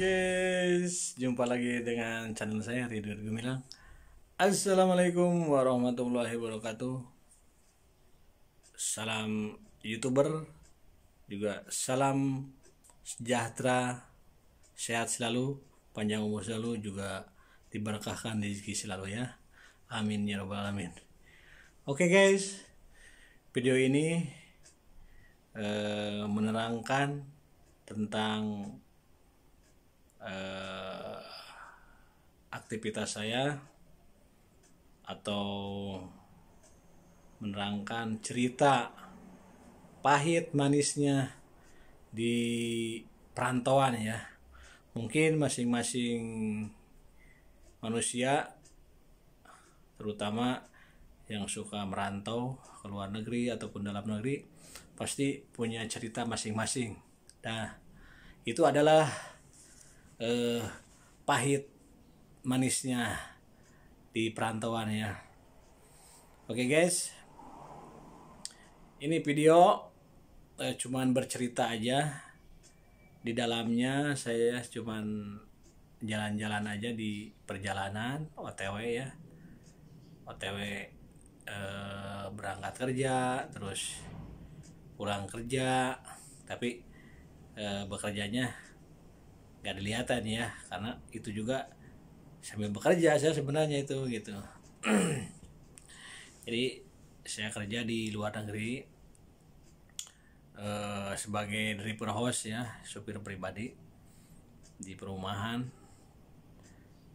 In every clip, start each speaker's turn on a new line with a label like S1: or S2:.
S1: guys, jumpa lagi dengan channel saya Ridwan Gumilang. Assalamualaikum warahmatullahi wabarakatuh. Salam YouTuber, juga salam sejahtera, sehat selalu, panjang umur selalu, juga diberkahkan rezeki selalu ya. Amin ya rabbal alamin. Oke guys, video ini menerangkan tentang aktivitas saya atau menerangkan cerita pahit manisnya di perantauan ya. Mungkin masing-masing manusia, terutama yang suka merantau ke luar negeri ataupun dalam negeri, pasti punya cerita masing-masing. Nah, itu adalah pahit manisnya di perantauan ya. Oke guys, ini video cuman bercerita aja. Di dalamnya saya cuman jalan-jalan aja di perjalanan OTW ya, OTW berangkat kerja terus pulang kerja, tapi bekerjanya nggak dilihatin ya, karena itu juga sambil bekerja saya sebenarnya itu gitu. Jadi saya kerja di luar negeri sebagai driver host ya, supir pribadi di perumahan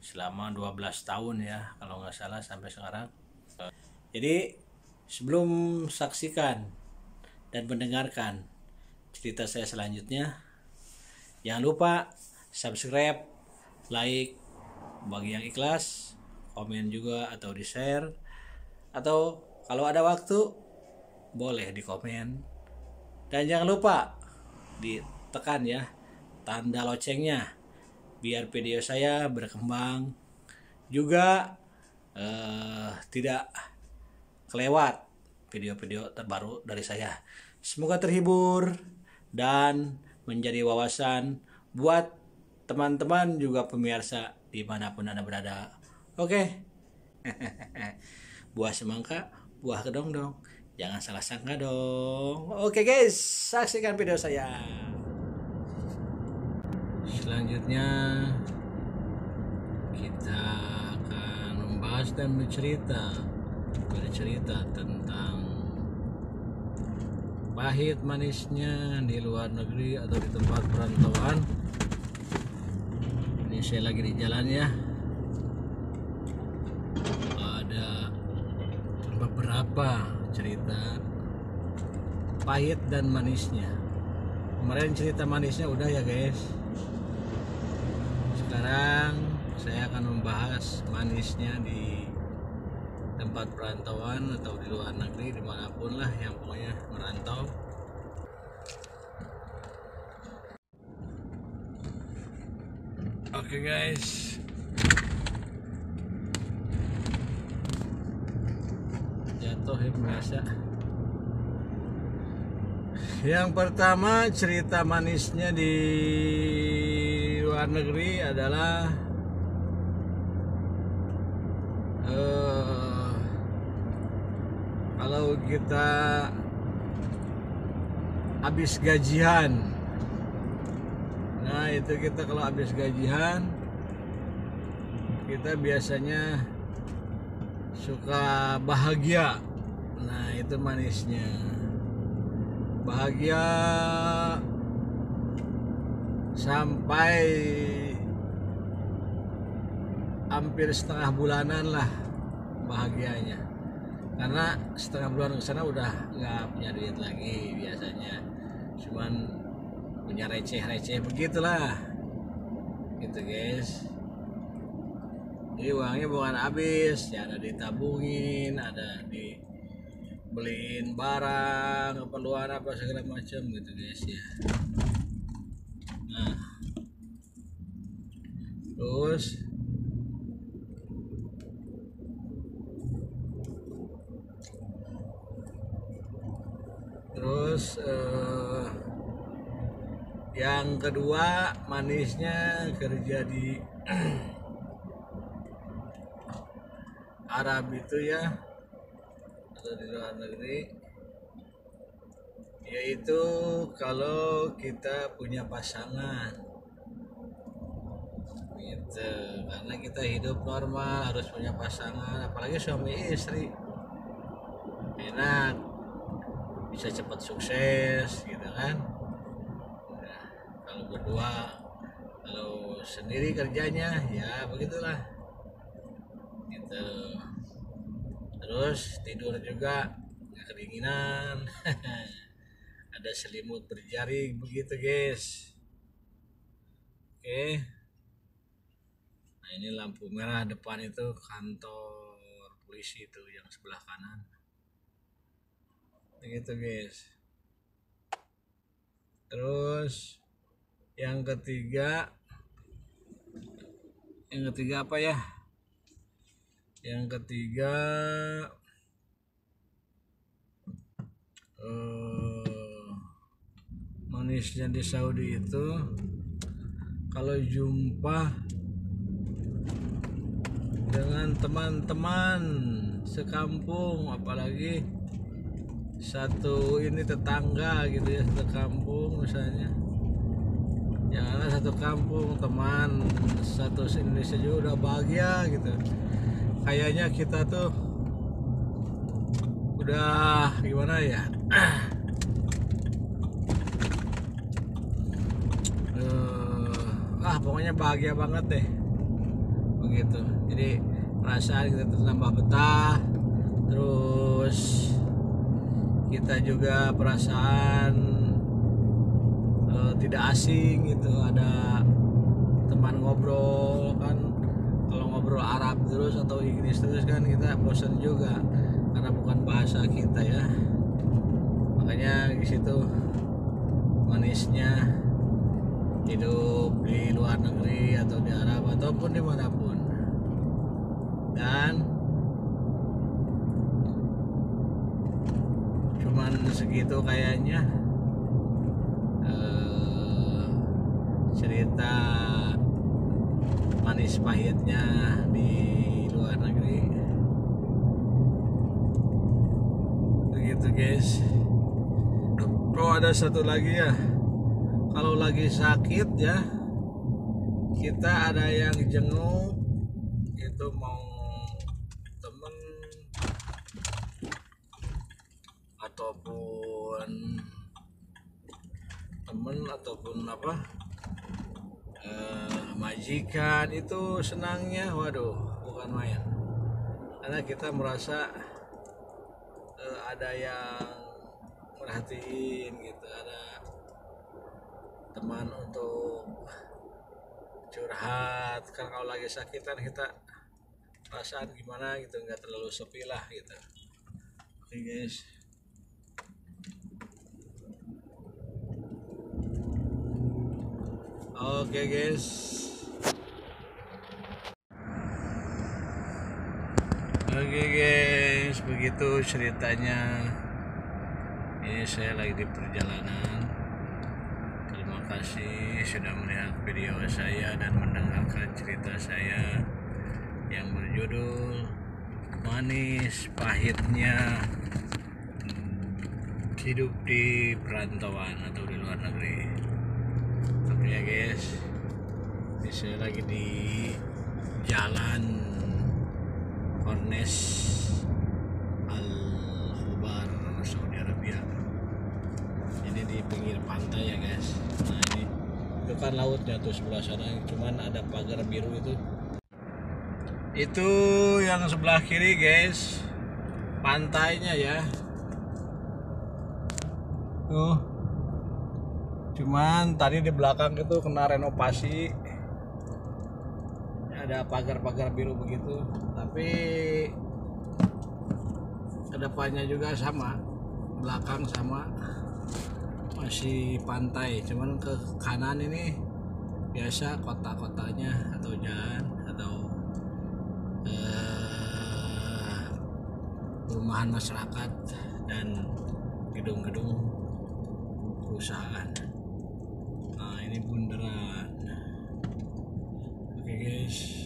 S1: selama 12 tahun ya kalau nggak salah sampai sekarang. Jadi sebelum saksikan dan mendengarkan cerita saya selanjutnya, jangan lupa subscribe, like bagi yang ikhlas, komen juga atau di share, atau kalau ada waktu boleh di komen, dan jangan lupa ditekan ya tanda loncengnya biar video saya berkembang juga, tidak kelewat video-video terbaru dari saya. Semoga terhibur dan menjadi wawasan buat teman-teman juga pemirsa dimanapun Anda berada. Oke. Buah semangka, buah kedong-dong, jangan salah sangka dong. Oke guys, saksikan video saya. Selanjutnya kita akan membahas dan bercerita tentang pahit manisnya di luar negeri atau di tempat perantauan. Ini saya lagi di jalan ya, ada beberapa cerita pahit dan manisnya. Kemarin cerita manisnya udah ya guys, sekarang saya akan membahas manisnya di tempat perantauan atau di luar negeri, dimanapun lah yang pokoknya merantau. Oke guys, jatuh ya biasa. Yang pertama cerita manisnya di luar negeri adalah kalau kita habis gajian. Nah itu kita kalau habis gajian, kita biasanya suka bahagia. Nah itu manisnya, bahagia sampai hampir setengah bulanan lah bahagianya, karena setengah bulan ke sana udah nggak punya duit lagi, biasanya cuman punya receh-receh begitulah gitu guys. Jadi uangnya bukan habis ya, ada ditabungin, ada dibeliin barang keperluan apa segala macam gitu guys ya. Nah terus Yang kedua, manisnya kerja di Arab itu ya, atau di luar negeri, yaitu kalau kita punya pasangan gitu. Karena kita hidup normal harus punya pasangan, apalagi suami istri, enak, bisa cepat sukses gitu kan. Nah, kalau berdua, kalau sendiri kerjanya ya begitulah gitu. Terus tidur juga nggak kedinginan. Ada selimut berjaring begitu guys. Oke, nah ini lampu merah depan itu kantor polisi itu yang sebelah kanan begitu guys. Terus yang ketiga apa ya, yang ketiga manisnya di Saudi itu kalau jumpa dengan teman-teman sekampung, apalagi satu ini tetangga gitu ya, satu kampung misalnya, janganlah satu kampung, teman satu Indonesia juga udah bahagia gitu. Kayaknya kita tuh udah gimana ya, pokoknya bahagia banget deh begitu. Jadi perasaan kita tambah betah, terus kita juga perasaan tidak asing gitu, ada teman ngobrol kan. Kalau ngobrol Arab terus atau Inggris terus kan kita bosan juga karena bukan bahasa kita ya. Makanya di situ manisnya hidup di luar negeri atau di Arab ataupun dimanapun. Dan cuman segitu kayaknya cerita manis pahitnya di luar negeri begitu guys. Oh, ada satu lagi ya, kalau lagi sakit ya, kita ada yang jenguk itu, mau temen ataupun apa, majikan, itu senangnya waduh bukan main, karena kita merasa ada yang merhatiin gitu, ada teman untuk curhat. Kan kalau lagi sakit kan kita perasaan gimana gitu, nggak terlalu sepi lah gitu. Oke guys, oke guys, begitu ceritanya. Ini saya lagi di perjalanan. Terima kasih sudah melihat video saya dan mendengarkan cerita saya yang berjudul manis pahitnya hidup di perantauan atau di luar negeri. Oke ya guys, ini saya lagi di jalan Kornes Al-Hubar, Saudi Arabia. Ini di pinggir pantai ya guys. Nah ini itu kan lautnya tuh sebelah sana, cuman ada pagar biru itu yang sebelah kiri guys, pantainya ya. Cuman tadi di belakang itu kena renovasi, ada pagar-pagar biru begitu, tapi kedepannya juga sama, belakang sama, masih pantai, cuman ke kanan ini biasa kota-kotanya atau jalan atau perumahan masyarakat dan gedung-gedung perusahaan. Nah ini bundaran. Oke guys,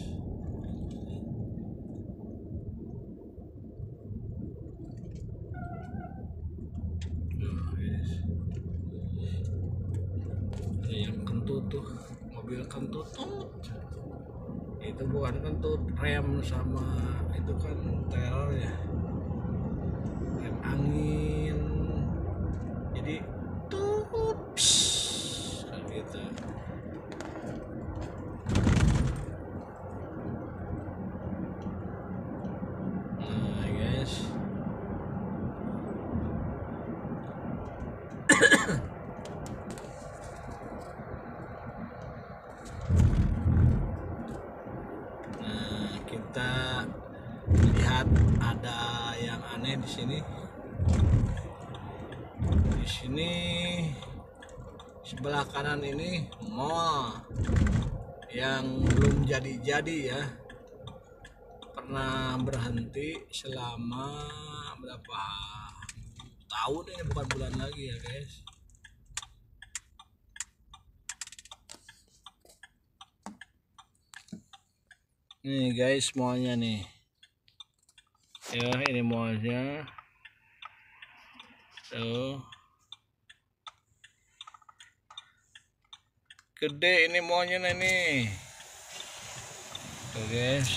S1: ada yang kentut tuh, mobil kentut. Itu bukan kentut, rem sama itu kan teror ya, rem angin. Jadi tut gitu. Nah guys, nah kita lihat ada yang aneh di sini. Di sini sebelah kanan ini mall yang belum jadi-jadi ya, pernah berhenti selama berapa tahun ini, bukan bulan lagi ya guys. Nih guys, mallnya nih ya, ini mallnya tuh, gede ini mallnya nih. Tuh guys,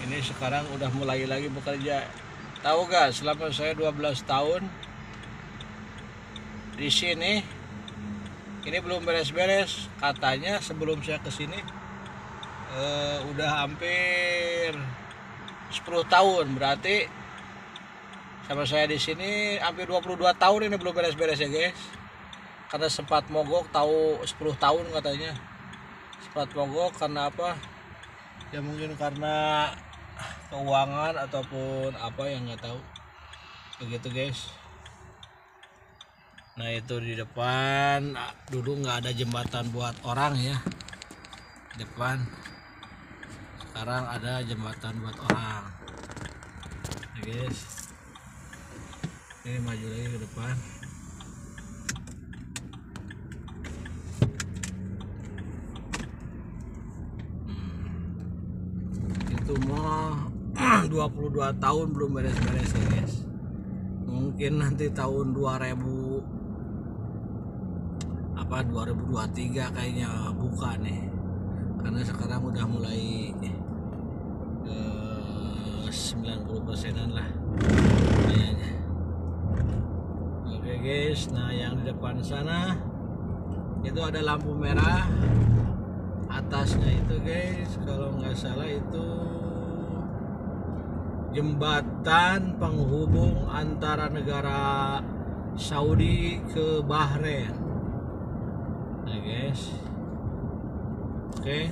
S1: ini sekarang udah mulai lagi bekerja. Tahu gak, selama saya 12 tahun di sini ini belum beres-beres. Katanya sebelum saya kesini udah hampir 10 tahun, berarti sama saya di sini hampir 22 tahun ini belum beres-beres ya guys. Karena sempat mogok tahu 10 tahun katanya. Sempat mogok karena apa? Ya mungkin karena keuangan ataupun apa yang nggak tahu. Begitu guys. Nah itu di depan dulu nggak ada jembatan buat orang ya. Depan sekarang ada jembatan buat orang. Nah, guys, ini maju lagi ke depan. Itu mau 22 tahun belum beres-beres ya guys. Mungkin nanti tahun 2023 kayaknya buka nih, karena sekarang udah mulai 90%-an lah kayaknya. Oke guys, nah yang di depan sana itu ada lampu merah atasnya itu guys, kalau nggak salah itu jembatan penghubung antara negara Saudi ke Bahrain. Nah guys, oke.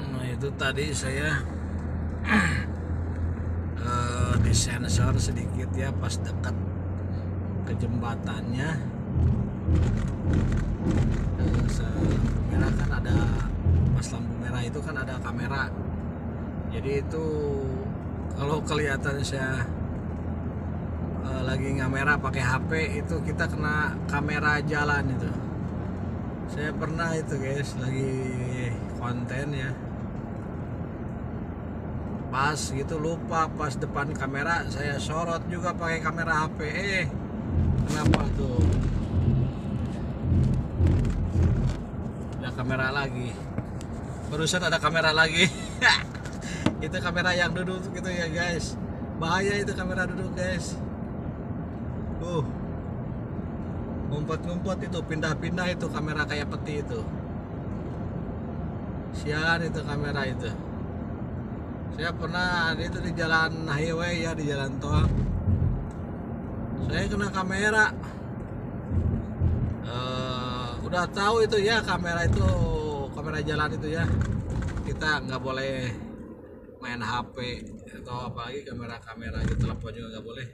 S1: Nah itu tadi saya disensor sedikit ya pas dekat ke jembatannya. Lampu merah kan ada, pas lampu merah itu kan ada kamera, jadi itu kalau kelihatan saya lagi ngamera pakai HP itu kita kena kamera jalan itu. Saya pernah itu guys, lagi konten ya, pas gitu lupa, pas depan kamera saya sorot juga pakai kamera HP. Kenapa tuh ada kamera lagi, barusan ada kamera lagi. Itu kamera yang duduk gitu ya guys, bahaya itu kamera duduk guys. Ngumpet-ngumpet itu, pindah-pindah itu kamera kayak peti itu. Sialan itu kamera itu. Saya pernah itu di jalan highway ya, di jalan tol, saya kena kamera. Udah tahu itu ya, kamera itu, kamera jalan itu ya, kita nggak boleh main HP atau apalagi kamera-kamera gitu, telepon juga nggak boleh.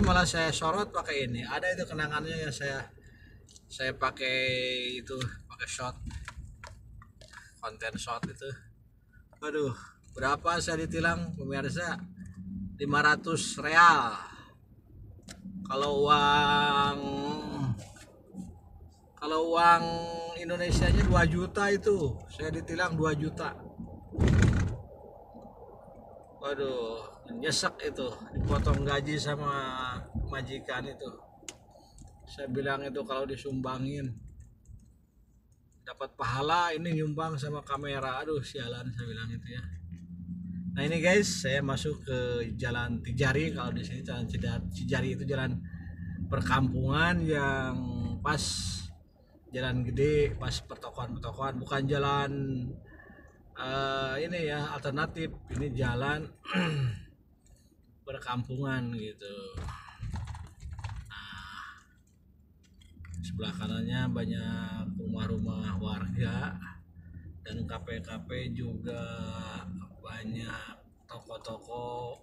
S1: Malah saya sorot pakai ini, ada itu kenangannya ya, saya pakai itu, pakai shot, konten shot itu. Aduh, Berapa saya ditilang pemirsa? 500 real. Kalau uang Indonesianya 2 juta itu saya ditilang 2 juta. Waduh, nyesek itu, dipotong gaji sama majikan itu. Saya bilang itu kalau disumbangin dapat pahala, ini nyumbang sama kamera. Aduh, sialan, saya bilang itu ya. Nah ini guys, saya masuk ke Jalan Tijari. Kalau di sini Jalan Tijari itu jalan perkampungan yang pas jalan gede, pas pertokoan-pertokoan, bukan jalan ini ya alternatif. Ini jalan perkampungan gitu. Nah, sebelah kanannya banyak rumah-rumah warga dan kafe-kafe juga, banyak toko-toko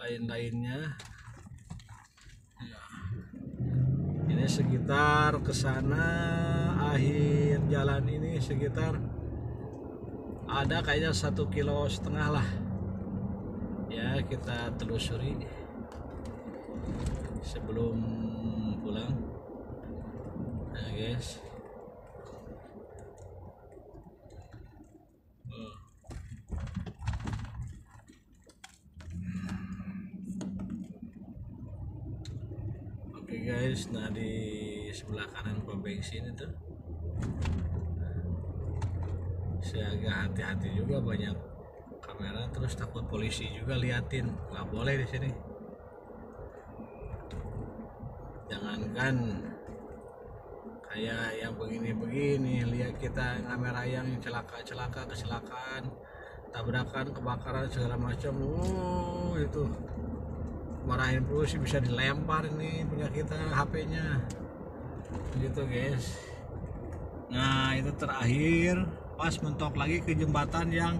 S1: lain-lainnya ya. Ini sekitar kesana, akhir jalan ini sekitar ada kayaknya 1,5 kilo lah ya. Kita telusuri sebelum pulang. Nah guys, oke guys, nah di sebelah kanan pom bensin itu saya agak hati-hati juga, banyak kamera, terus takut polisi juga liatin, nggak boleh di sini. Jangankan kayak yang begini-begini, lihat kita kamera yang kecelakaan, tabrakan, kebakaran segala macam. Itu marahin polisi, bisa dilempar ini punya kita HP-nya gitu guys. Nah itu terakhir pas mentok lagi ke jembatan yang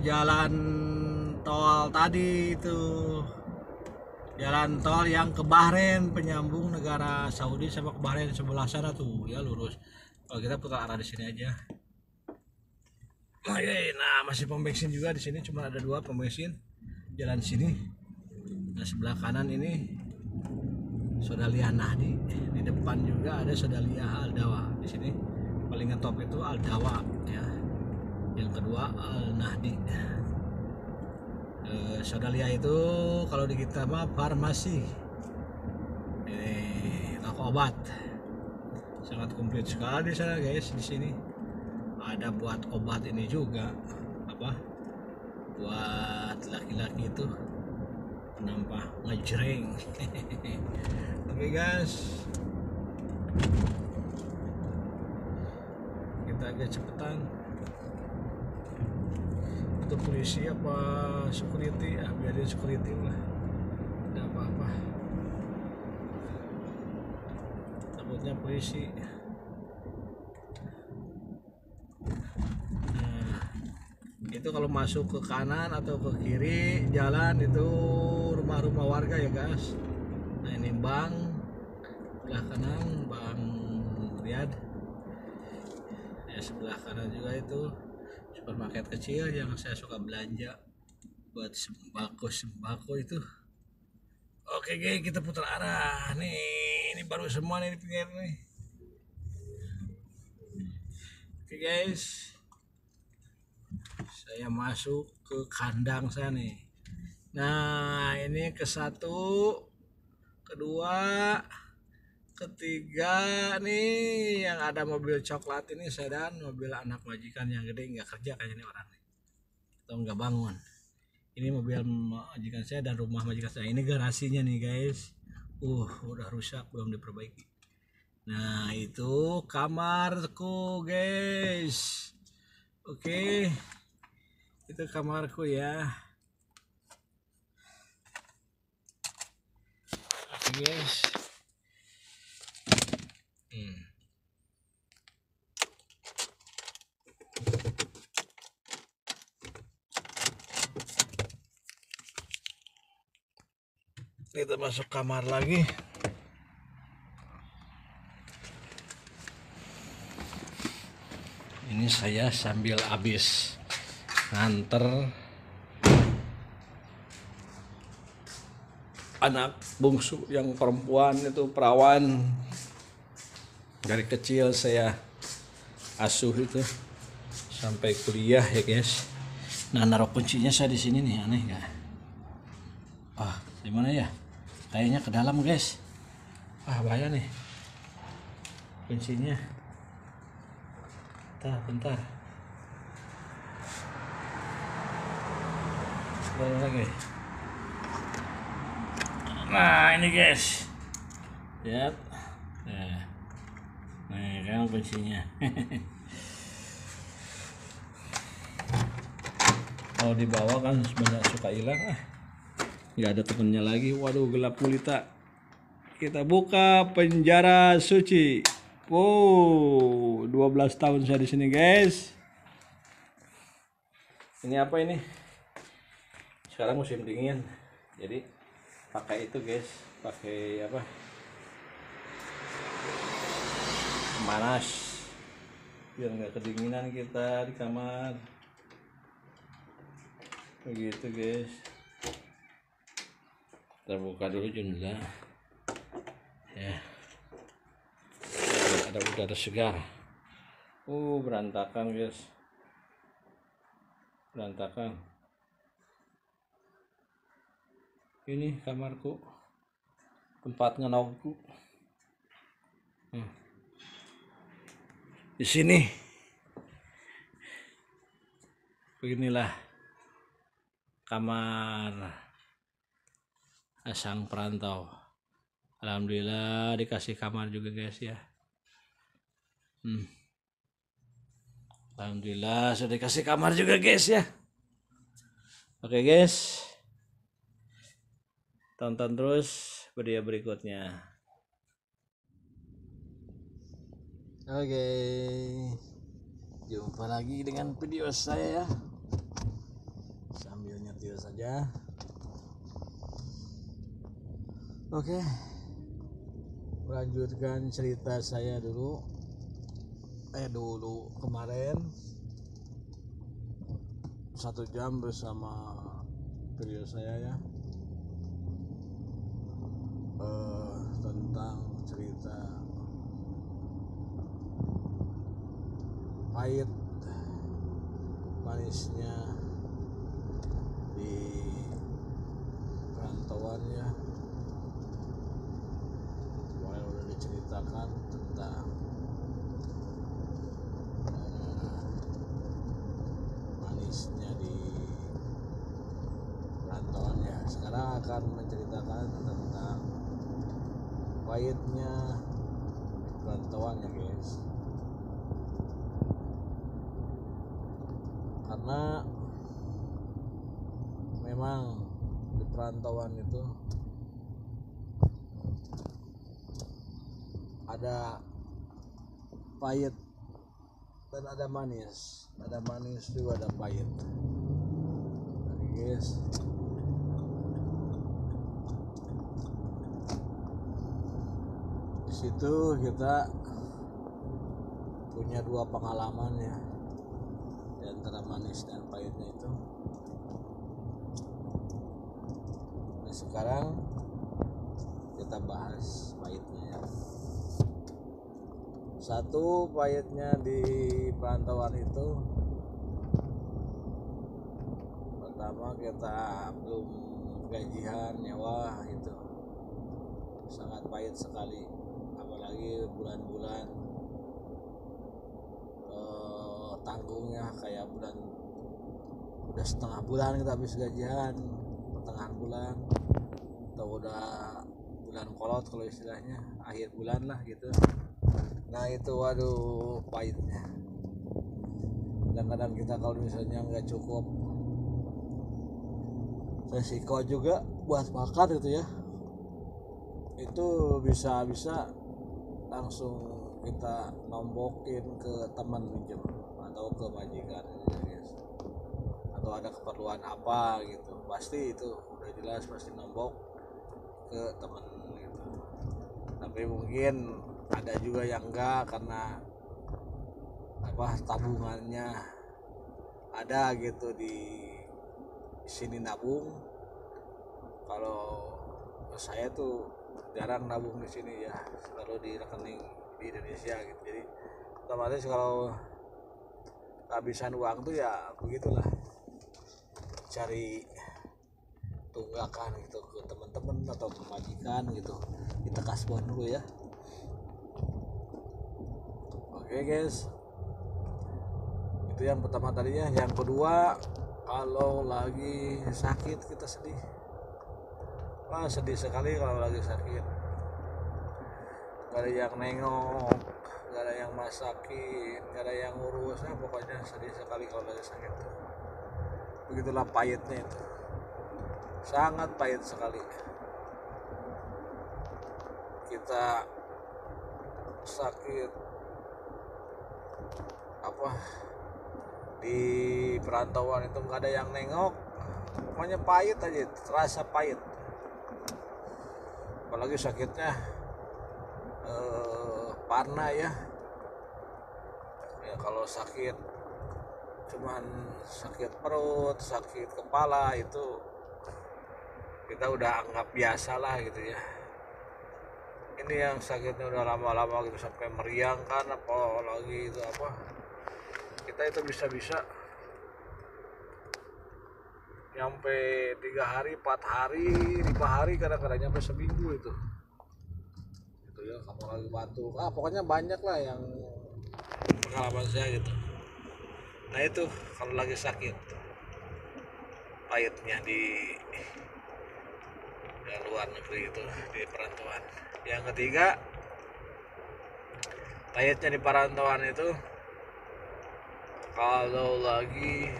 S1: jalan tol tadi, itu jalan tol yang ke Bahrain, penyambung negara Saudi sama ke Bahrain sebelah sana tuh ya, lurus. Kalau kita putar arah di sini aja. Nah masih pom bensin juga di sini, cuma ada 2 pom bensin jalan sini. Nah sebelah kanan ini Sodalia Nahdi, di depan juga ada Sodalia Al-Dawa. Di sini paling top itu Al-Dawa ya, yang kedua Al-Nahdi. Sodalia itu kalau di kita mah farmasi, ini toko obat, sangat komplit sekali di sana guys. Di sini ada buat obat ini juga, apa buat laki-laki itu penambah ngejreng. Oke guys, kita agak cepetan. Itu polisi apa security ya, biarin security lah, tidak apa-apa, takutnya polisi. Nah itu kalau masuk ke kanan atau ke kiri jalan itu rumah-rumah warga ya guys. Nah ini bank sebelah kanan, Bang Riyad ya. Sebelah kanan juga itu supermarket kecil yang saya suka belanja buat sembako itu. Oke geng, kita putar arah nih, ini baru semua nih di pinggir nih. Oke guys, saya masuk ke kandang saya nih. Nah ini ke 1, kedua, ketiga nih yang ada mobil coklat ini sedan, mobil anak majikan yang gede, nggak kerja kayaknya ini orang atau nggak bangun. Ini mobil majikan saya dan rumah majikan saya. Ini garasinya nih guys, udah rusak, belum diperbaiki. Nah itu kamarku guys. Oke, itu kamarku ya. Oke guys. Kita masuk kamar lagi. Ini saya sambil habis nganter anak bungsu yang perempuan itu perawan, dari kecil saya asuh itu sampai kuliah ya guys. Nah, naruh kuncinya saya di sini nih, aneh nggak? Di mana ya? Kayaknya ke dalam guys. Bahaya nih kuncinya. Bentar. Lagi. Nah, ini guys. Lihat. Nah, kan kuncinya. Kalau di bawah kan sebenarnya suka hilang. Nggak ada temennya lagi. Waduh, gelap gulita. Kita buka penjara suci. Wow, 12 tahun saya di sini guys. Ini apa ini? Sekarang musim dingin, jadi pakai itu guys, pakai apa? Pemanas, biar nggak kedinginan kita di kamar. Begitu guys. Kita buka dulu jendela. Ya. Ada udara segar. Berantakan guys. Berantakan. Ini kamarku, tempat ngenongku. Di sini. Beginilah kamar sang perantau. Alhamdulillah dikasih kamar juga guys ya. Alhamdulillah sudah dikasih kamar juga guys ya. Oke guys, tonton terus video berikutnya. Oke, jumpa lagi dengan video saya ya. Sambil nyetir saja. Oke, melanjutkan cerita saya dulu kemarin 1 jam bersama video saya ya, tentang cerita pahit manisnya di perantauannya. Kemarin udah diceritakan tentang manisnya di perantauannya. Sekarang akan menceritakan tentang pahitnya perantauannya guys. Karena memang di perantauan itu ada pahit dan ada manis. Ada manis juga ada pahit. Oke guys. Di situ kita punya 2 pengalaman ya, di antara manis dan pahitnya itu. Nah, sekarang kita bahas pahitnya ya. Satu, pahitnya di perantauan itu, pertama kita belum gajian nyawa, itu sangat pahit sekali. Apalagi bulan-bulan tanggungnya kayak udah setengah bulan kita habis gajian, pertengahan bulan atau udah bulan kolot kalau istilahnya, akhir bulan lah gitu. Nah itu waduh pahitnya. Kadang-kadang kita kalau misalnya nggak cukup resiko juga buat makan gitu ya, itu bisa langsung kita nombokin ke teman pinjam atau ke majikan gitu guys. Atau ada keperluan apa gitu, pasti itu udah jelas pasti nombok ke teman gitu. Tapi mungkin ada juga yang enggak, karena tabungannya ada gitu di sini nabung. Kalau saya tuh jarang nabung di sini ya, selalu di rekening di Indonesia gitu. Jadi otomatis kalau kehabisan uang tuh ya begitulah, cari tunggakan gitu ke teman-teman atau ke majikan gitu, kita kasbon dulu ya. Oke guys, itu yang pertama tadinya. Yang kedua, kalau lagi sakit kita sedih. Wah, sedih sekali kalau lagi sakit, gak ada yang nengok, gak ada yang masakin, gak ada yang ngurus. Nah, pokoknya sedih sekali kalau lagi sakit. Begitulah pahitnya itu, sangat pahit sekali. Kita sakit apa di perantauan itu nggak ada yang nengok, pokoknya pahit aja, terasa pahit. Apalagi sakitnya parna ya. Kalau sakit cuman sakit perut, sakit kepala, itu kita udah anggap biasa lah gitu ya. Ini yang sakitnya udah lama-lama gitu sampai meriang kan, apalagi itu apa, kita itu bisa-bisa nyampe 3 hari, 4 hari, 5 hari, kadang-kadang nyampe seminggu itu ya. Kamu lagi batuk, pokoknya banyak lah yang pengalaman saya gitu. Nah itu kalau lagi sakit pahitnya di luar negeri itu, di perantauan. Yang ketiga, pahitnya di perantauan itu kalau lagi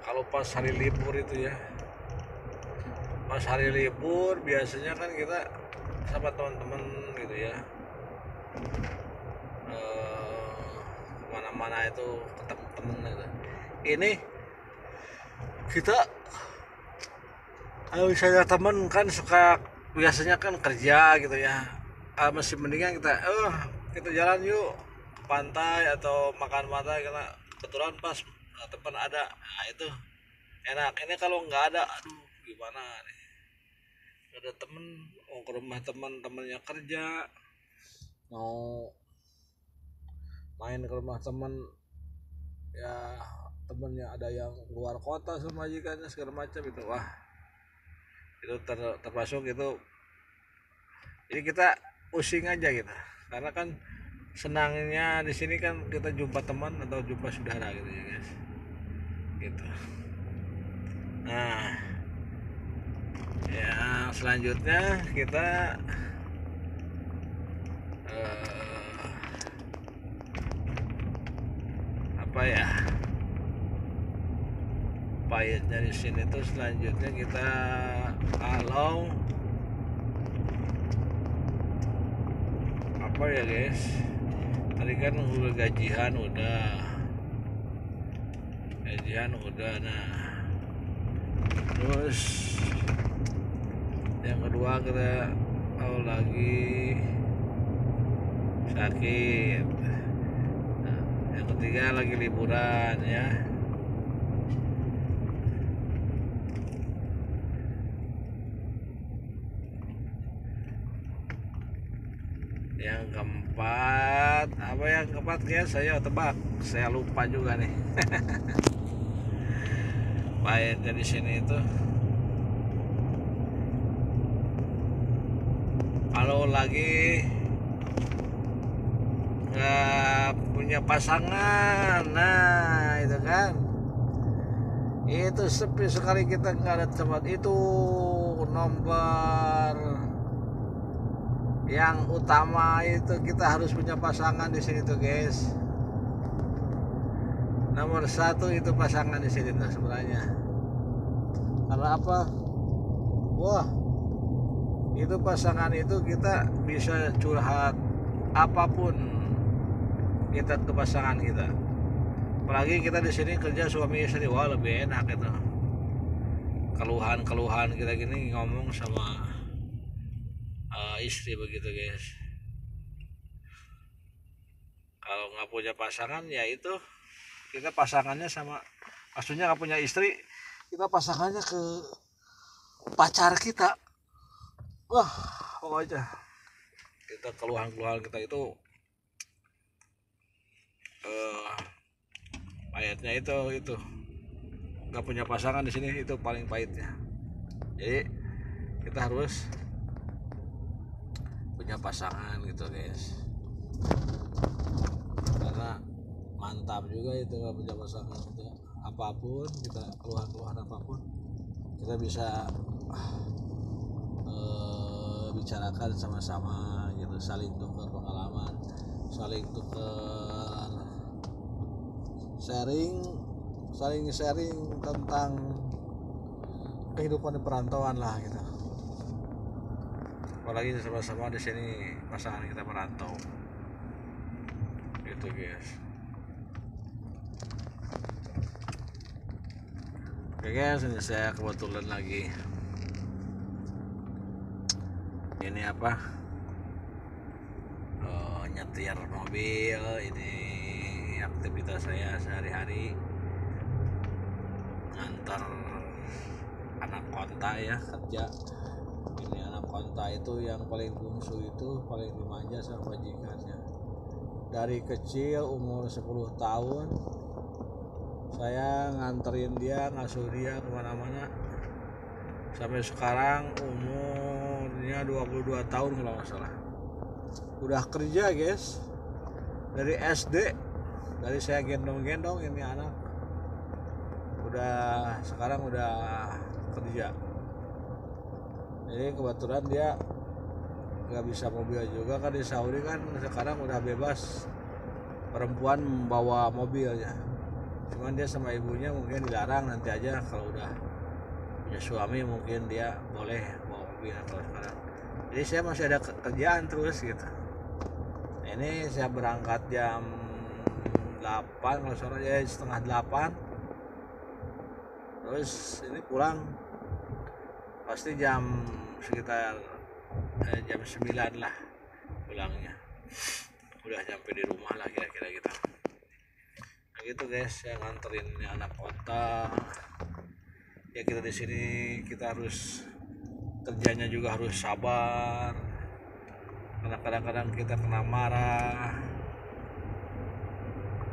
S1: kalau pas hari libur itu ya, pas hari libur biasanya kan kita sama teman-teman gitu ya, kemana-mana itu ketemu temen gitu. Ini kita misalnya temen kan suka biasanya kan kerja gitu ya, masih mendingan kita jalan yuk ke pantai atau makan pantai, karena kebetulan pas teman ada. Nah itu enak. Ini kalau nggak ada, aduh gimana nih, ada temen mau ke rumah temennya kerja, mau main ke rumah temen ya, temennya ada yang luar kota sama majikannya segala macam itu. Wah itu termasuk itu, jadi kita pusing aja gitu, karena kan senangnya di sini kan kita jumpa teman atau jumpa saudara gitu ya guys gitu. Nah yang selanjutnya kita apa ya, pahitnya di sini tuh selanjutnya kita kalau apa ya guys, tadi kan udah gajian udah. Nah terus yang kedua kita kalau lagi sakit. Nah, yang ketiga lagi liburan ya. Yang keempat apa, yang keempat ya saya tebak, saya lupa juga nih. Pahitnya di sini itu kalau lagi nggak punya pasangan. Nah itu kan, itu sepi sekali, kita nggak ada tempat. Itu nomor yang utama, itu kita harus punya pasangan di sini tuh guys. Nomor 1 itu pasangan di sini tuh sebenarnya. Karena apa? Wah, itu pasangan itu kita bisa curhat apapun kita ke pasangan kita. Apalagi kita di sini kerja suami istri, wah lebih enak itu. Keluhan kita gini ngomong sama istri begitu guys. Kalau nggak punya pasangan ya itu kita pasangannya sama, maksudnya nggak punya istri kita pasangannya ke pacar kita. Wah pokoknya kita keluhan kita itu pahitnya itu nggak punya pasangan di sini itu paling pahitnya. Jadi kita harus punya pasangan gitu guys, karena mantap juga itu nggak punya pasangan. Kita apapun, kita keluhan apapun kita bisa bicarakan sama-sama gitu, saling tukar pengalaman, saling tukar saling sharing tentang kehidupan di perantauan lah gitu. Apalagi sama-sama di sini pasangan kita merantau gitu guys. Oke guys, ini saya kebetulan lagi ini nyetir mobil. Ini aktivitas saya sehari-hari, ngantar anak konta ya kerja. Ini anak konta itu yang paling bungsu, itu paling dimanja sama majikannya. Dari kecil umur 10 tahun saya nganterin dia, ngasuh dia kemana-mana, sampai sekarang umurnya 22 tahun kalau nggak salah. Udah kerja guys, dari SD, dari saya gendong-gendong ini anak, sekarang udah kerja. Jadi kebetulan dia nggak bisa mobil juga kan, di Saudi kan sekarang udah bebas perempuan membawa mobilnya. Cuman dia sama ibunya mungkin dilarang, nanti aja kalau udah punya suami mungkin dia boleh bawa mobil kalau sekarang. Jadi saya masih ada kerjaan terus gitu. Ini saya berangkat jam 8 kalau salah ya, setengah 8. Terus ini pulang pasti sekitar jam 9 lah pulangnya. Udah nyampe di rumah lah kira-kira gitu. Nah gitu guys, saya nganterin anak kota. Ya kita di sini kita harus kerjanya juga harus sabar. Karena kadang-kadang kita kena marah,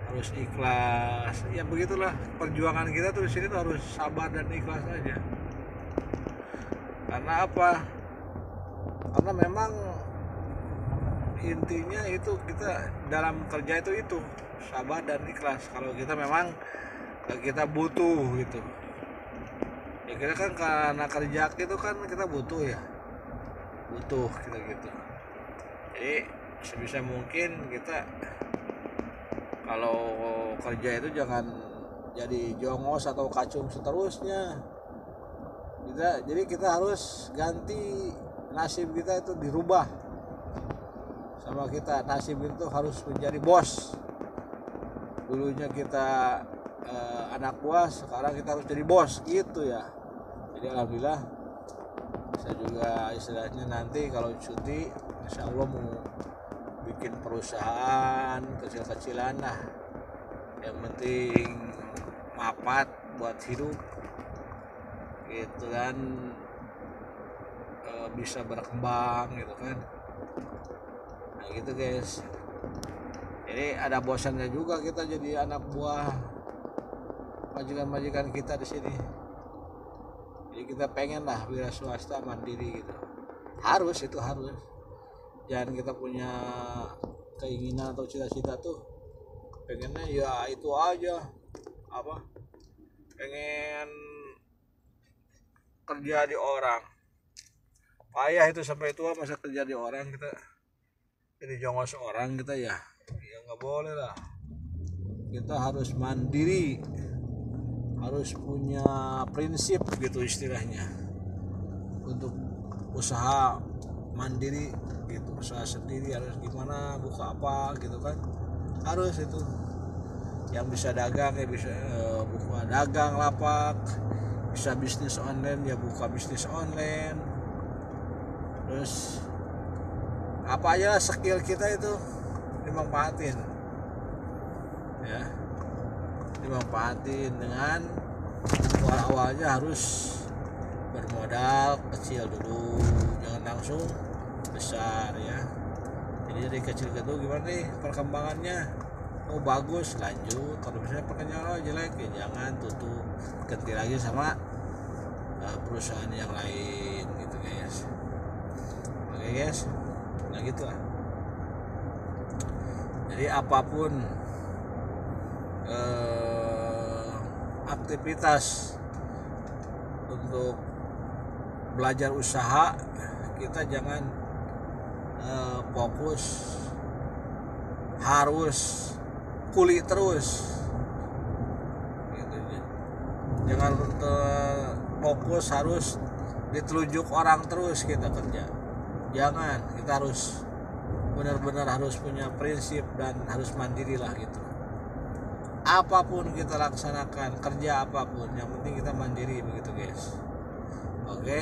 S1: harus ikhlas. Ya begitulah perjuangan kita tuh di sini tuh harus sabar dan ikhlas aja. Karena apa? Karena memang intinya itu kita dalam kerja itu sabar dan ikhlas. Kalau kita memang kita butuh gitu. Ya kita kan karena kerja itu kan kita butuh ya, butuh kita gitu. Jadi sebisa mungkin kita kalau kerja itu jangan jadi jongos atau kacung seterusnya. Jadi kita harus ganti nasib kita itu, dirubah sama kita. Nasib itu harus menjadi bos. Dulunya kita anak buah, sekarang kita harus jadi bos gitu ya. Jadi alhamdulillah saya juga istilahnya nanti kalau cuti insya Allah mau bikin perusahaan kecil-kecilan lah, yang penting mapat buat hidup gitu kan, bisa berkembang gitu kan. Nah gitu guys, jadi ada bosannya juga kita jadi anak buah majikan-majikan kita di sini. Jadi kita pengen lah wira swasta mandiri gitu, harus. Jangan kita punya keinginan atau cita-cita tuh pengennya ya itu aja, pengen kerja di orang, payah itu sampai tua masa kerja di orang, kita jadi jongos orang kita ya nggak boleh lah. Kita harus mandiri, harus punya prinsip gitu istilahnya, untuk usaha mandiri gitu, usaha sendiri harus gimana, buka apa gitu kan, harus itu. Yang bisa dagang ya bisa buka dagang lapak, bisa bisnis online ya buka bisnis online. Terus apa aja lah skill kita itu dimanfaatin ya, dimanfaatin dengan awalnya harus bermodal kecil dulu, jangan langsung besar ya. Jadi dari kecil ke gimana nih perkembangannya, oh bagus lanjut, kalau misalnya perkembangan jelek ya jangan, tutup, ganti lagi sama perusahaan yang lain gitu guys. Oke guys, nah gitu lah. Jadi apapun aktivitas untuk belajar usaha, kita jangan fokus harus kulit terus gitu. Jangan fokus harus ditelunjuk orang terus kita kerja, jangan. Kita harus benar-benar harus punya prinsip dan harus mandiri lah gitu. Apapun kita laksanakan, kerja apapun, yang penting kita mandiri begitu guys. Oke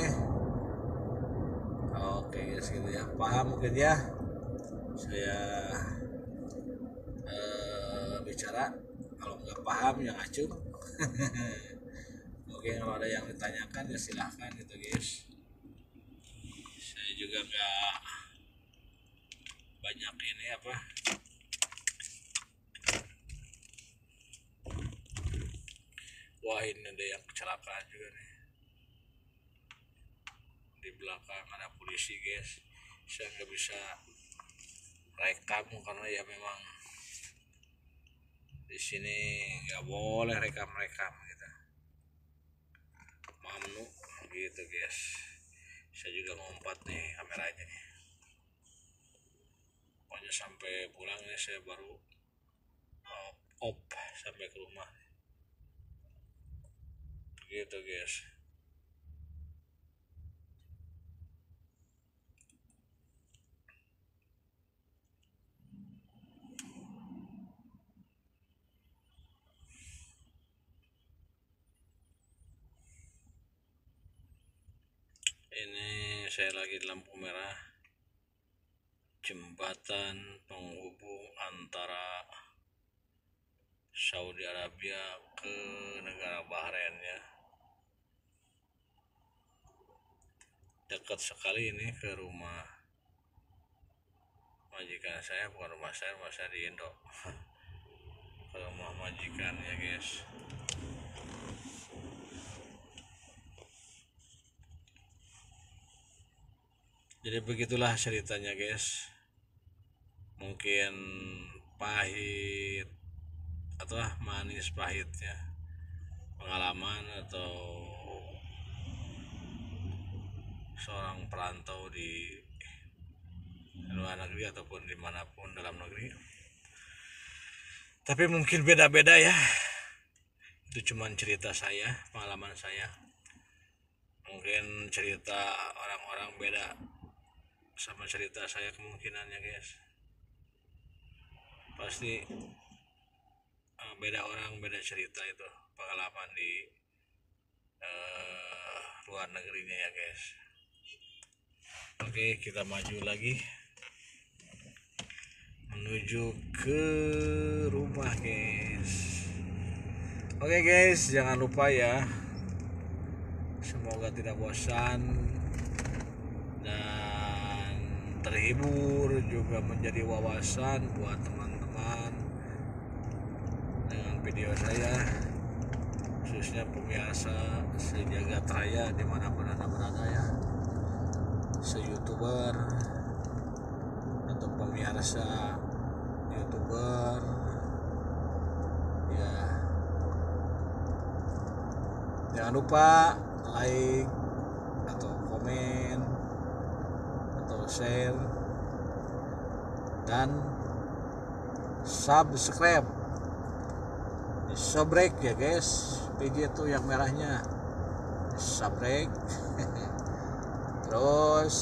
S1: guys, gitu ya, paham mungkin ya saya bicara. Kalau nggak paham ya ngacung. Oke, kalau ada yang ditanyakan ya silahkan gitu guys. Saya juga nggak banyak ini apa, wah ini ada yang kecelakaan juga nih di belakang, ada polisi guys. Saya nggak bisa rekam karena ya memang di sini nggak boleh rekam gitu, mamnu gitu guys. Saya juga ngompat nih kameranya nih, pokoknya sampai pulang nih saya baru off sampai ke rumah gitu guys. Ini saya lagi di lampu merah jembatan penghubung antara Saudi Arabia ke negara Bahrain ya. Dekat sekali ini ke rumah majikan saya, bukan rumah saya di Indo. Ke rumah majikan ya guys. Jadi begitulah ceritanya guys. Mungkin pahit atau manis pahitnya pengalaman atau seorang perantau di luar negeri ataupun dimanapun dalam negeri. Tapi mungkin beda-beda ya. Itu cuma cerita saya, pengalaman saya. Mungkin cerita orang-orang beda sama cerita saya kemungkinannya guys. Pasti beda orang, beda cerita itu pengalaman di luar negerinya ya guys. Oke, kita maju lagi menuju ke rumah guys. Oke guys, jangan lupa ya, semoga tidak bosan dan terhibur, juga menjadi wawasan buat teman-teman dengan video saya, khususnya pemirsa sejagat raya dimanapun anda berada ya, se-youtuber atau pemirsa youtuber ya. Jangan lupa like atau komen atau share dan subscribe. Subrek ya guys, PJ itu yang merahnya subrek. Terus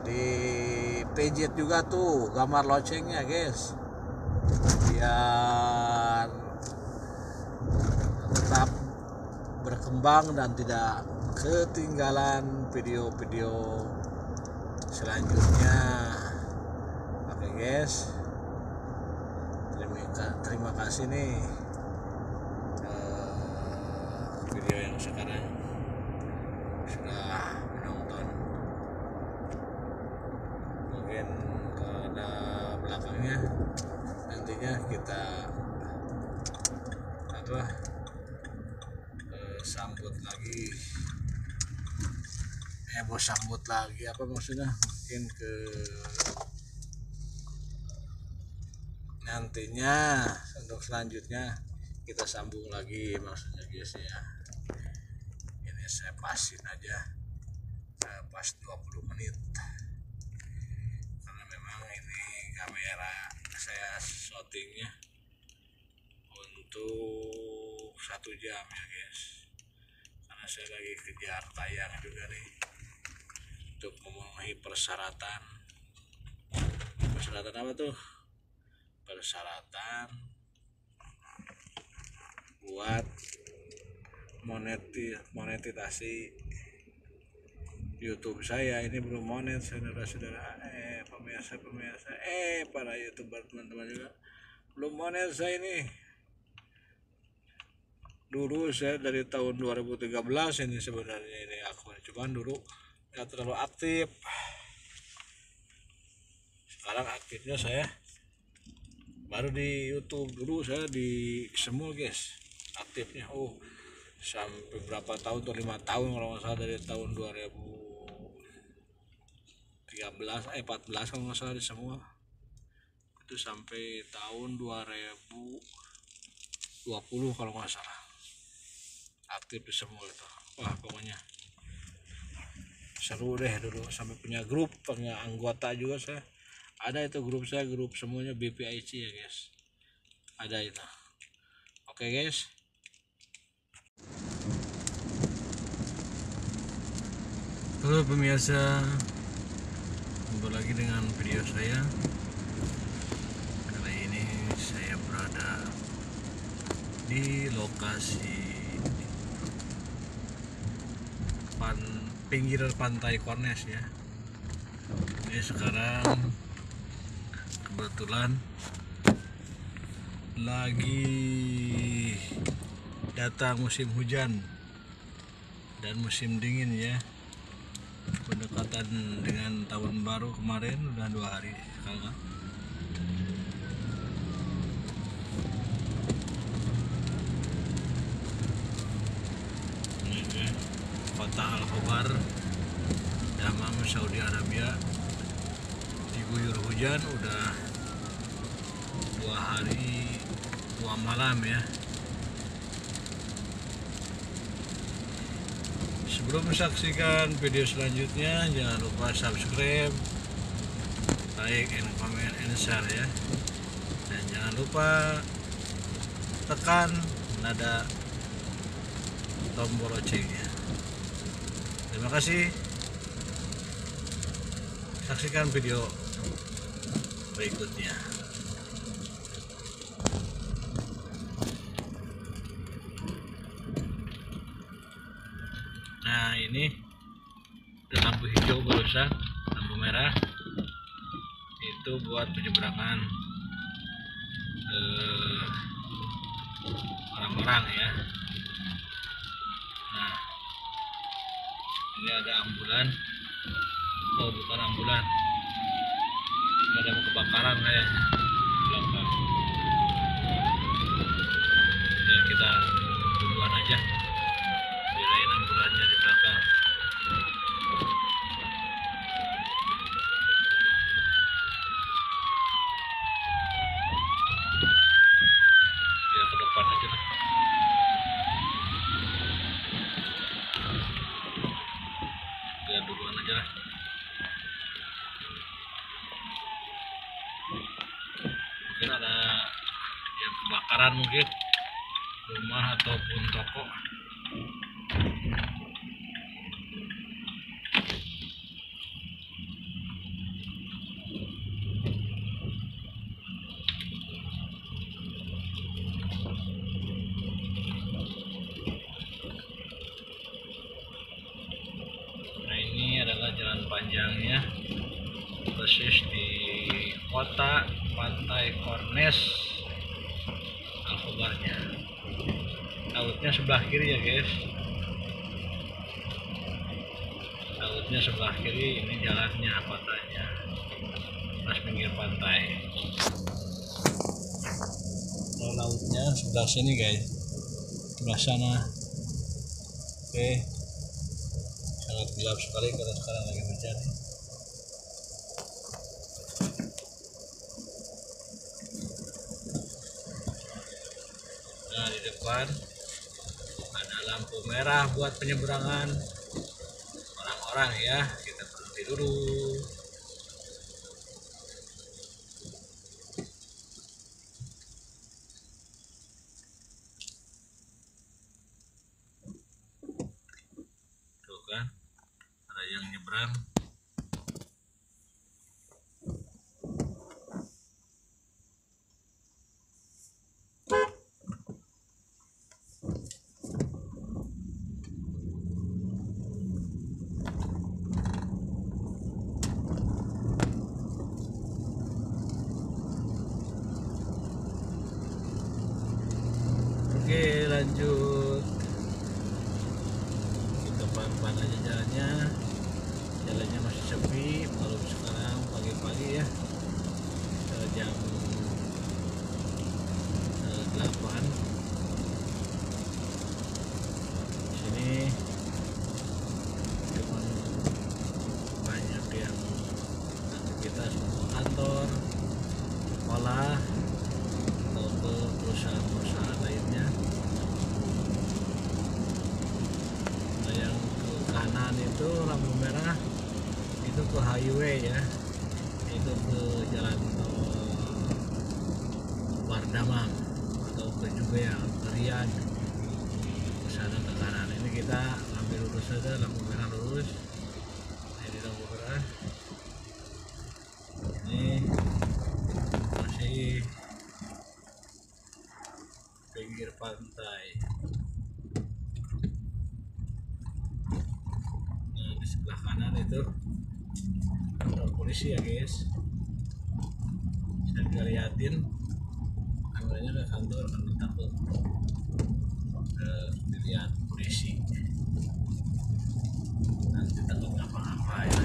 S1: di PJ juga tuh gambar loncengnya guys, biar tetap berkembang dan tidak ketinggalan video-video selanjutnya. Oke guys, terima kasih nih video yang sekarang sudah menonton. Mungkin pada belakangnya nantinya kita sambut lagi, sambut lagi apa maksudnya, mungkin ke nantinya untuk selanjutnya kita sambung lagi maksudnya guys ya. Ini saya pasin aja pas 20 menit karena memang ini kamera saya shootingnya untuk 1 jam ya guys, karena saya lagi kejar tayang juga nih untuk memenuhi persyaratan apa tuh, persyaratan buat monetisasi YouTube saya. Ini belum monet saudara-saudara, pemirsa para YouTuber teman-teman juga belum monet saya ini. Dulu saya dari tahun 2013 ini sebenarnya ini akun, cuman dulu nggak terlalu aktif. Sekarang aktifnya saya baru di YouTube. Dulu saya di semua guys aktifnya, sampai berapa tahun tuh, 5 tahun kalau nggak salah, dari tahun 2014 kalau nggak salah di semua itu sampai tahun 2020 kalau nggak salah aktif di semua itu. Wah pokoknya seru deh dulu, sampai punya grup, punya anggota juga saya. Ada itu grup saya, grup semuanya BPIC ya guys, ada itu. Oke guys, halo pemirsa, kembali lagi dengan video saya. Kali ini saya berada di lokasi pinggir pantai Kornes ya. Ini sekarang kebetulan lagi datang musim hujan dan musim dingin ya, berdekatan dengan tahun baru kemarin, udah 2 hari sekarang. Kota Al-Khobar, Dammam, Saudi Arabia, diguyur hujan udah 2 hari 2 malam ya. Sebelum menyaksikan video selanjutnya, jangan lupa subscribe, like, and comment, and share ya. Dan jangan lupa tekan nada tombol loncengnya. Terima kasih. Saksikan video berikutnya. Nah ini ada lampu hijau barusan, lampu merah itu buat penyeberangan orang-orang ya. Nah ini ada ambulan, bukan ambulan, ada kebakaran kayaknya belakang ya. Kita duluan aja, belain ambulannya di belakang. Biar ke depan aja lah. Biar duluan aja lah. Mungkin ada yang kebakaran, mungkin rumah ataupun toko. Nah ini adalah jalan panjangnya persis di kota Pantai Kornes Alkobarnya. Lautnya sebelah kiri ya guys, lautnya sebelah kiri, ini jalannya kotanya pas pinggir pantai. Kalau lautnya sebelah sini guys, sebelah sana. Oke, sangat gelap sekali karena sekarang lagi hujan. Nah, di depan ada lampu merah buat penyeberangan orang-orang ya, kita berhenti dulu. Tuh kan, ada yang nyebrang. Oke, lanjut. Kita pelan-pelan aja jalannya. Jalannya masih sepi, baru sekarang pagi-pagi ya. Jam 8. Sini cuman banyak yang aktivitas mau kantor, sekolah, atau ke perusahaan-perusahaan lainnya. Nah, yang ke kanan itu lampu merah, itu ke highway ya, itu ke jalan tol Wardamang atau ke Jubeal, ke Rian, ke sana ke kanan. Ini kita ambil lurus saja, lampu merah lurus. Ini lampu merah, ini masih pinggir pantai. Nah, di sebelah kanan itu kantor polisi ya guys, saya liatin kameranya ke kantor karena takut dilihat polisi, nanti takut ngapa-ngapa ya.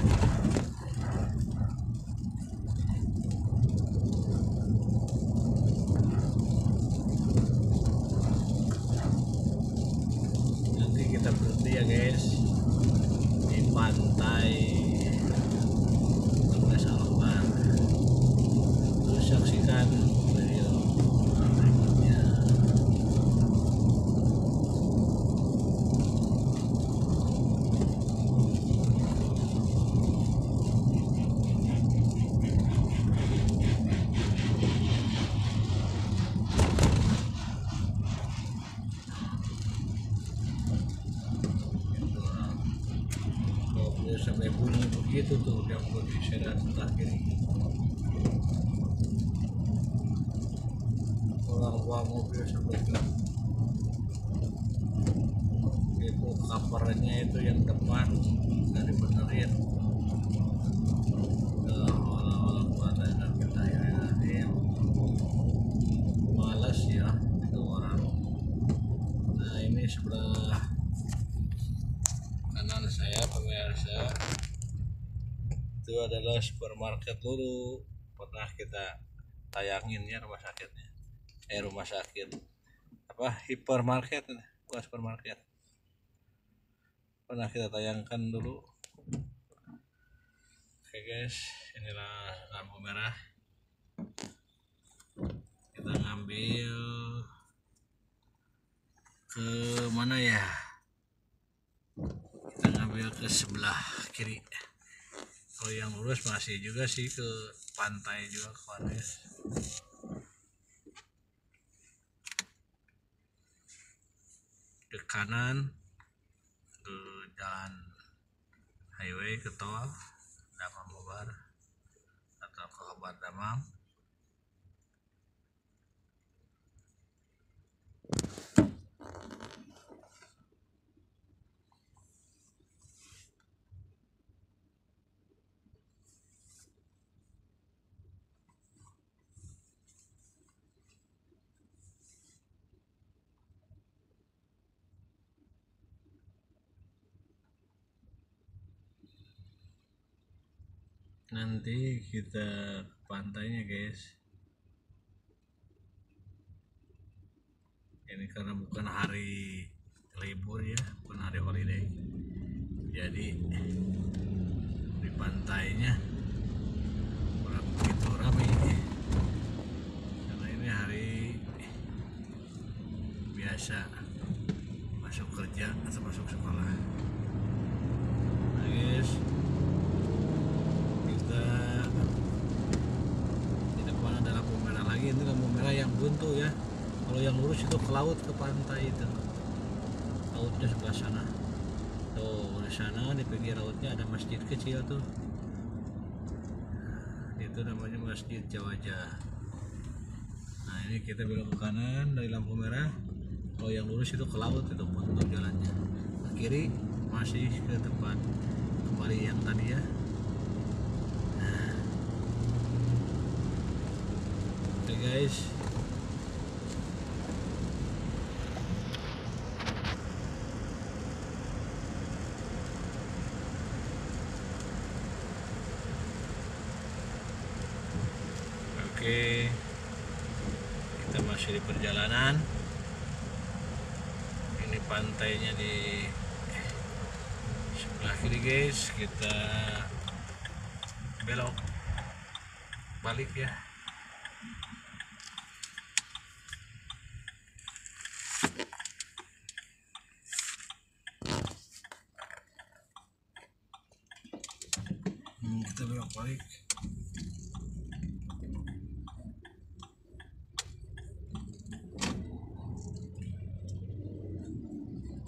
S1: Nanti kita berhenti ya guys di pantai Kornes Alkobar, terus saksikan video berikutnya. Mobil sampai bunyi begitu tuh, yang bunyi sedan sebelah kiri. Orang bawa mobil sampai gelap. Itu covernya itu yang depan dari benerin. Awal-awal pada kita ya, malas ya itu orang. Nah, ini sebelah kanan saya pemirsa, itu adalah supermarket dulu, pernah kita tayangin ya, rumah sakitnya, rumah sakit apa, hipermarket, bukan supermarket, pernah kita tayangkan dulu. Oke guys, inilah lampu merah, kita ngambil ke mana ya, kita ngambil ke sebelah kiri. Kalau yang lurus masih juga sih ke pantai juga, ke Kornes. Ke kanan ke jalan highway ke tol Damam Bobar atau ke Kabar Damam. nanti kita ke pantainya guys. Ini karena bukan hari libur ya, bukan hari holiday, jadi di pantainya kurang begitu ramai karena ini hari biasa masuk kerja atau masuk sekolah. Nah guys, kita di depan ada lampu merah lagi. Ini lampu merah yang buntu ya. Kalau yang lurus itu ke laut, ke pantai itu. Lautnya sebelah sana. Tuh di sana di pinggir lautnya ada masjid kecil tuh. Itu namanya Masjid Jawaja. Nah ini kita belok ke kanan dari lampu merah. Kalau yang lurus itu ke laut, itu buntu jalannya. Ke kiri masih ke tempat kembali yang tadi ya. Nah. Oke guys. Oke, kita masih di perjalanan. Ini pantainya di sebelah kiri guys. Kita belok balik ya. Kita belok balik.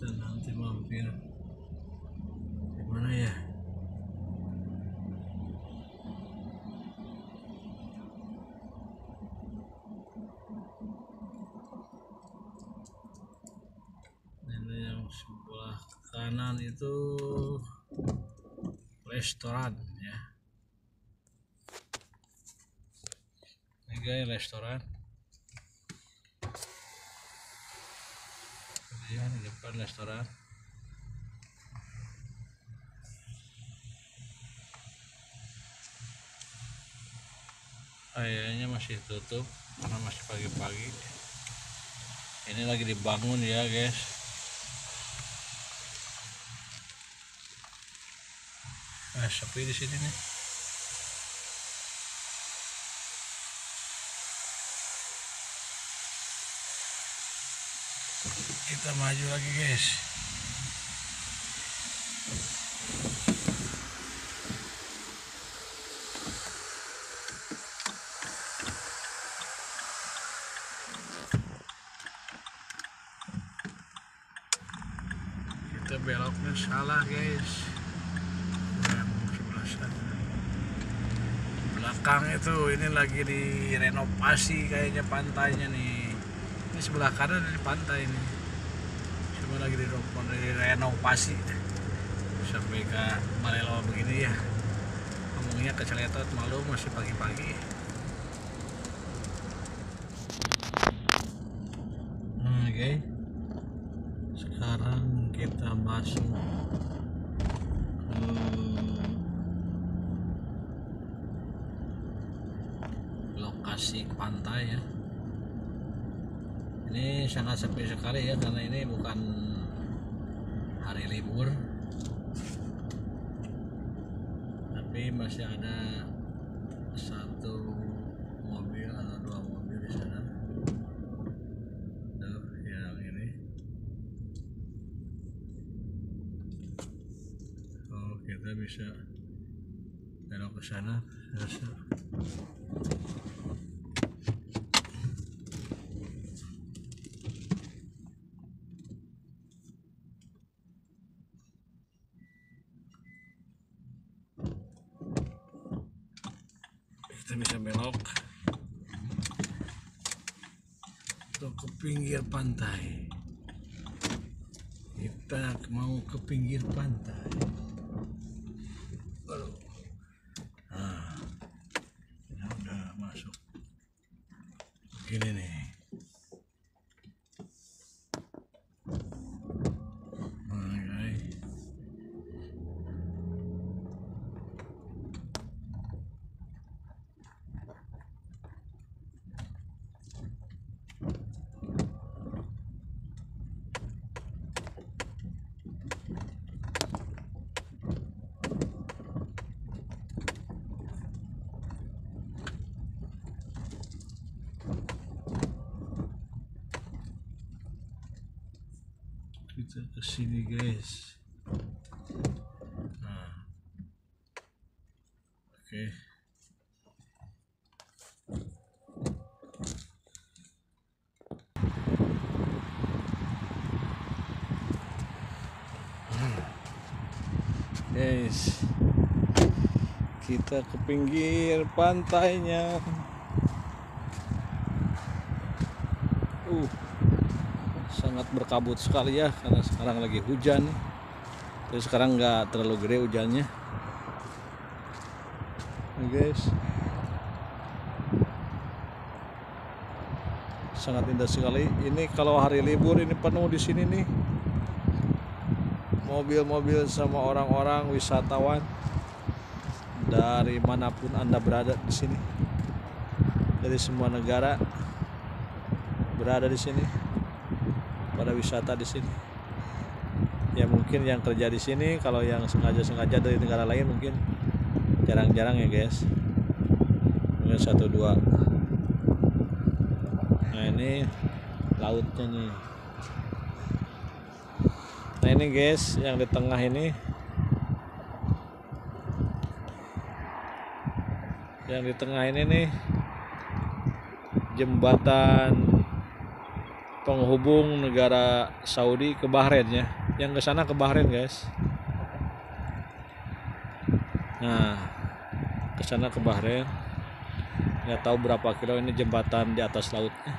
S1: Nanti mampir gimana ya? Ini yang sebelah kanan itu restoran ya. Ini guys restoran. Ya, di depan restoran. Kayaknya masih tutup karena masih pagi-pagi. Ini lagi dibangun ya guys. Sepi di sini nih. Kita maju lagi guys. Kita beloknya salah guys. Sebelah sana. Belakang itu ini lagi direnovasi kayaknya pantainya nih. Ini sebelah kanan dari pantai ini. Cuma lagi direnovasi sampai ke Malelo begini ya. Ngomongnya keceletot, malu masih pagi-pagi. Oke. Sekarang kita masuk ke lokasi pantai ya. Ini sangat sepi sekali ya karena ini bukan hari libur, tapi masih ada satu mobil atau dua mobil di sana. Tuh yang ini. Oh kita bisa belok ke sana. Kita bisa belok untuk ke pinggir pantai. Kita mau ke pinggir pantai. Nah, ini udah masuk. Begini nih. sini guys. Nah, oke. Guys, kita ke pinggir pantainya. Sangat berkabut sekali ya, karena sekarang lagi hujan. Jadi sekarang nggak terlalu gede hujannya. Nih guys, sangat indah sekali. Ini kalau hari libur ini penuh di sini nih, mobil-mobil sama orang-orang wisatawan dari manapun Anda berada di sini, dari semua negara berada di sini pada wisata di sini. Ya mungkin yang kerja di sini, kalau yang sengaja dari negara lain mungkin jarang-jarang ya guys, mungkin 1-2. Nah ini lautnya nih. Nah ini guys, yang di tengah ini, nih jembatan penghubung negara Saudi ke Bahrain ya. Yang ke sana ke Bahrain guys. Nah, ke sana ke Bahrain. Nggak tahu berapa kilo ini jembatan di atas lautnya.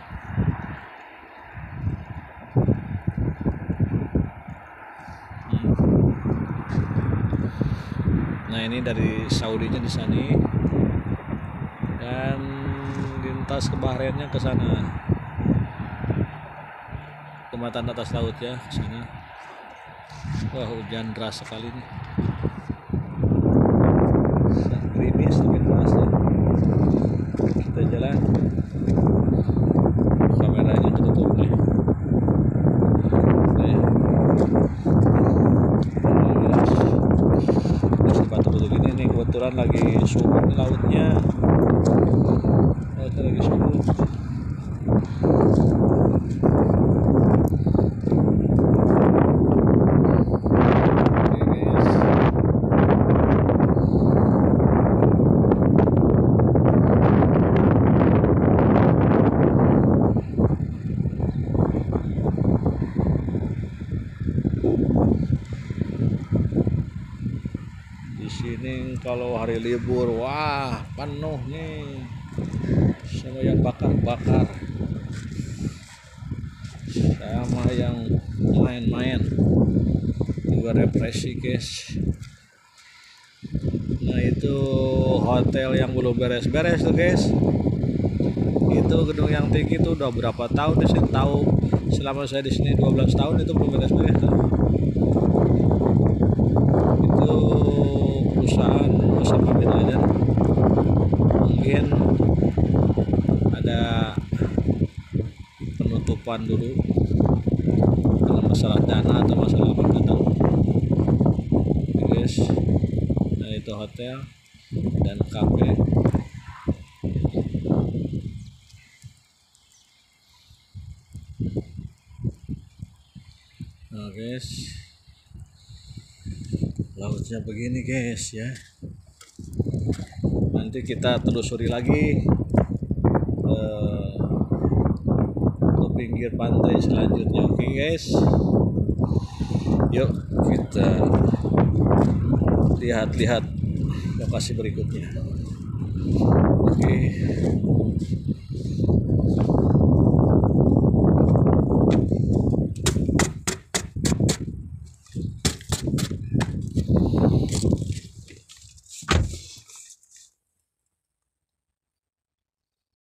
S1: Nah, ini dari Saudinya di sini dan lintas ke Bahrainnya ke sana. Jembatan atas laut ya ke sana. Wah, hujan deras sekali nih. Gerimis makin deras ya. Kita jalan. Kameranya ketutup nih. Batu begini nih, kebetulan lagi surut lautnya. Lautnya lagi surut. Di sini kalau hari libur, wah penuh nih sama yang bakar-bakar, sama yang main-main, juga represi guys. Nah itu hotel yang belum beres-beres tuh guys. Itu gedung yang tinggi itu udah berapa tahun di sini, tahu selama saya di sini 12 tahun itu belum beres-beres tuh. Itu perusahaan Osama bin Laden, mungkin ada penutupan dulu karena masalah dana atau masalah apa nggak tahu guys. Nah itu hotel dan kafe. Nah guys, lautnya begini guys ya. Nanti kita telusuri lagi ke pinggir pantai selanjutnya. Oke guys, yuk kita lihat-lihat lokasi berikutnya. Oke.